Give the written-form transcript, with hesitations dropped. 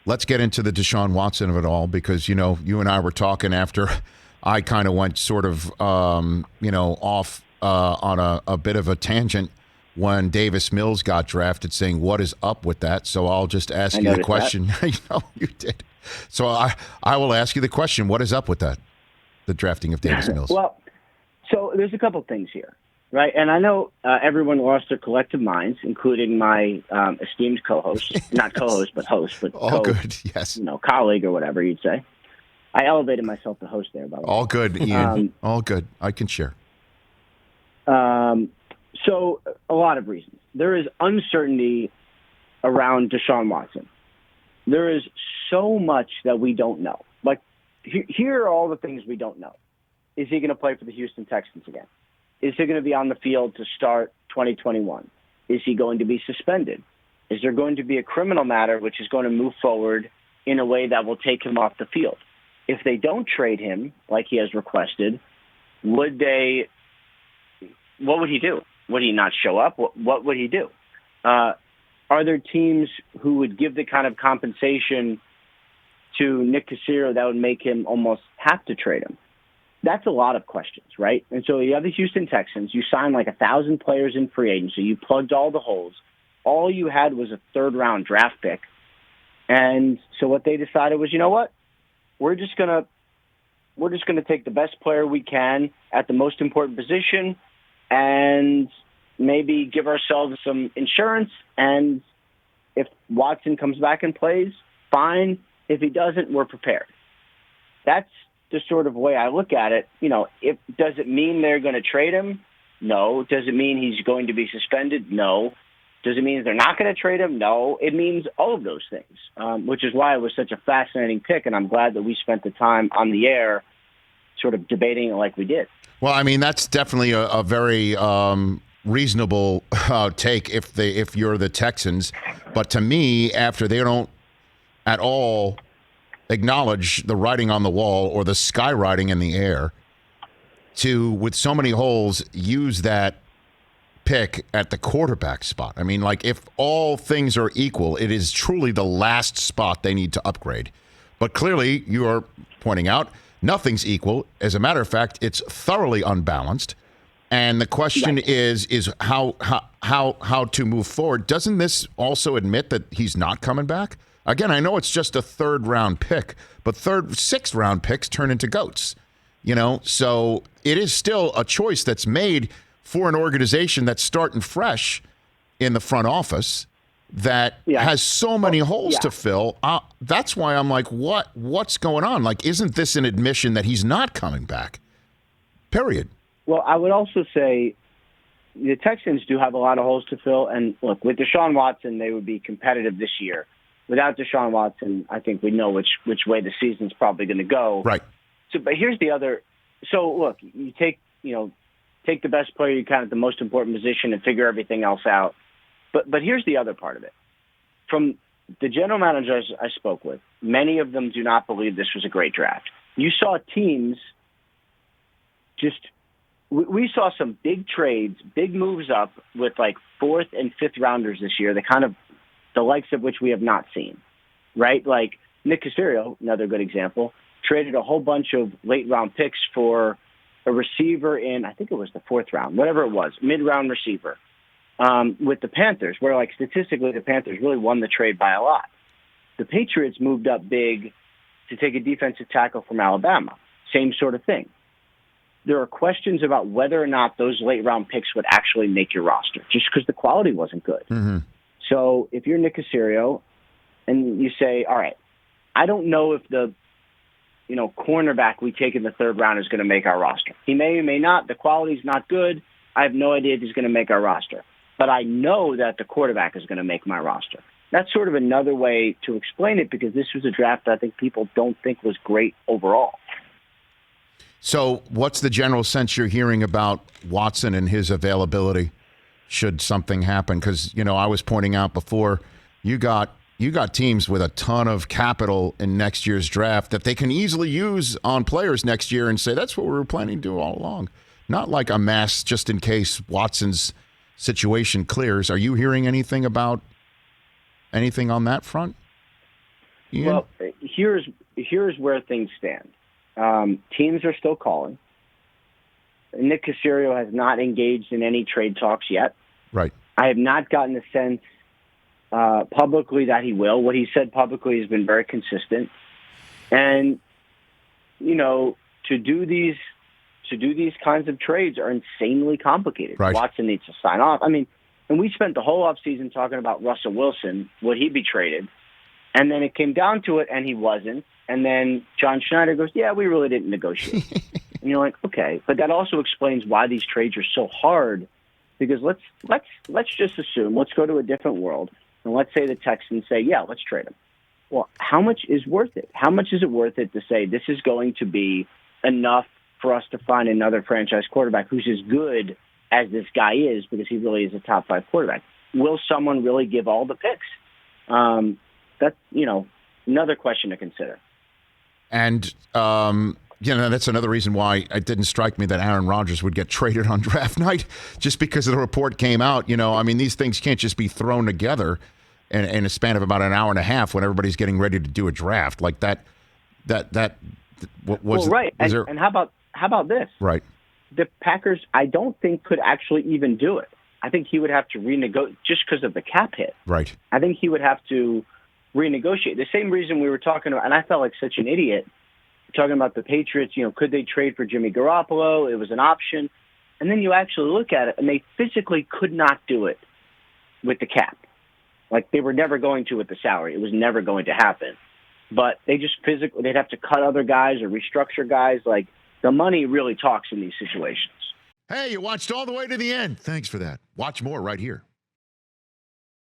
let's get into the Deshaun Watson of it all, because, you and I were talking after I kind of went sort of, off on a bit of a tangent when Davis Mills got drafted, saying, what is up with that? So I'll just ask you the question. You did. So I will ask you the question. What is up with that, the drafting of Davis Mills? Well, so there's a couple things here, right? And I know everyone lost their collective minds, including my esteemed co-host, not co-host, but host, but all good, yes, colleague or whatever you'd say. I elevated myself to host there, by the way. All good, Ian. All good. I can share. So a lot of reasons. There is uncertainty around Deshaun Watson. There is so much that we don't know. Like, here are all the things we don't know. Is he going to play for the Houston Texans again? Is he going to be on the field to start 2021? Is he going to be suspended? Is there going to be a criminal matter which is going to move forward in a way that will take him off the field? If they don't trade him like he has requested, what would he do? Would he not show up? What would he do? Are there teams who would give the kind of compensation to Nick Caserio that would make him almost have to trade him? That's a lot of questions, right? And so you have the Houston Texans. You signed like 1,000 players in free agency. You plugged all the holes. All you had was a third-round draft pick. And so what they decided was, you know what? We're just gonna take the best player we can at the most important position and maybe give ourselves some insurance. And if Watson comes back and plays, fine. If he doesn't, we're prepared. That's the sort of way I look at it. Does it mean they're going to trade him? No. Does it mean he's going to be suspended? No. Does it mean they're not going to trade him? No. It means all of those things, which is why it was such a fascinating pick, and I'm glad that we spent the time on the air sort of debating it like we did. Well, I mean, that's definitely a very reasonable take if you're the Texans. But to me, after they don't at all acknowledge the writing on the wall or the skywriting in the air, to, with so many holes, use that pick at the quarterback spot. I mean, like, if all things are equal, it is truly the last spot they need to upgrade. But clearly, you are pointing out, nothing's equal. As a matter of fact, it's thoroughly unbalanced. And the question is how to move forward. Doesn't this also admit that he's not coming back? Again, I know it's just a third-round pick, but sixth-round picks turn into goats. So it is still a choice that's made for an organization that's starting fresh in the front office that has so many holes to fill. That's why I'm like, what's going on? Like, isn't this an admission that he's not coming back? Period. Well, I would also say the Texans do have a lot of holes to fill. And look, with Deshaun Watson, they would be competitive this year. Without Deshaun Watson, I think we know which way the season's probably going to go. Right. So, but here's the other. So look, you take the best player you can at the most important position and figure everything else out. But here's the other part of it. From the general managers I spoke with, many of them do not believe this was a great draft. You saw teams we saw some big trades, big moves up with like fourth and fifth rounders this year, the likes of which we have not seen, right? Like Nick Caserio, another good example, traded a whole bunch of late round picks for a receiver in, I think it was the fourth round, whatever it was, mid-round receiver, with the Panthers, where like statistically the Panthers really won the trade by a lot. The Patriots moved up big to take a defensive tackle from Alabama. Same sort of thing. There are questions about whether or not those late-round picks would actually make your roster, just because the quality wasn't good. Mm-hmm. So if you're Nick Caserio and you say, all right, I don't know if the cornerback we take in the third round is going to make our roster. He may or may not. The quality's not good. I have no idea if he's going to make our roster. But I know that the quarterback is going to make my roster. That's sort of another way to explain it, because this was a draft that I think people don't think was great overall. So what's the general sense you're hearing about Watson and his availability should something happen? Because, I was pointing out before, you got teams with a ton of capital in next year's draft that they can easily use on players next year and say, that's what we were planning to do all along. Not like a mass just in case Watson's situation clears. Are you hearing anything on that front? Ian? Well, here's where things stand. Teams are still calling. Nick Caserio has not engaged in any trade talks yet. Right. I have not gotten the sense publicly that he will. What he said publicly has been very consistent. And, to do these kinds of trades are insanely complicated. Right. Watson needs to sign off. I mean, and we spent the whole offseason talking about Russell Wilson. Would he be traded? And then it came down to it, and he wasn't. And then John Schneider goes, yeah, we really didn't negotiate. And you're like, okay. But that also explains why these trades are so hard. Because let's just assume, let's go to a different world, and let's say the Texans say, yeah, let's trade him. Well, how much is worth it? How much is it worth it to say this is going to be enough for us to find another franchise quarterback who's as good as this guy is, because he really is a top 5 quarterback? Will someone really give all the picks? That's, another question to consider. And, that's another reason why it didn't strike me that Aaron Rodgers would get traded on draft night, just because the report came out. These things can't just be thrown together in a span of about an hour and a half when everybody's getting ready to do a draft like that. Was right. Was and how about this? Right. The Packers, I don't think, could actually even do it. I think he would have to renegotiate just because of the cap hit. Right. I think he would have to renegotiate. The same reason we were talking about, and I felt like such an idiot talking about the Patriots, could they trade for Jimmy Garoppolo? It was an option. And then you actually look at it, and they physically could not do it with the cap. Like, they were never going to with the salary. It was never going to happen. But they just physically, they'd have to cut other guys or restructure guys. Like, the money really talks in these situations. Hey, you watched all the way to the end. Thanks for that. Watch more right here.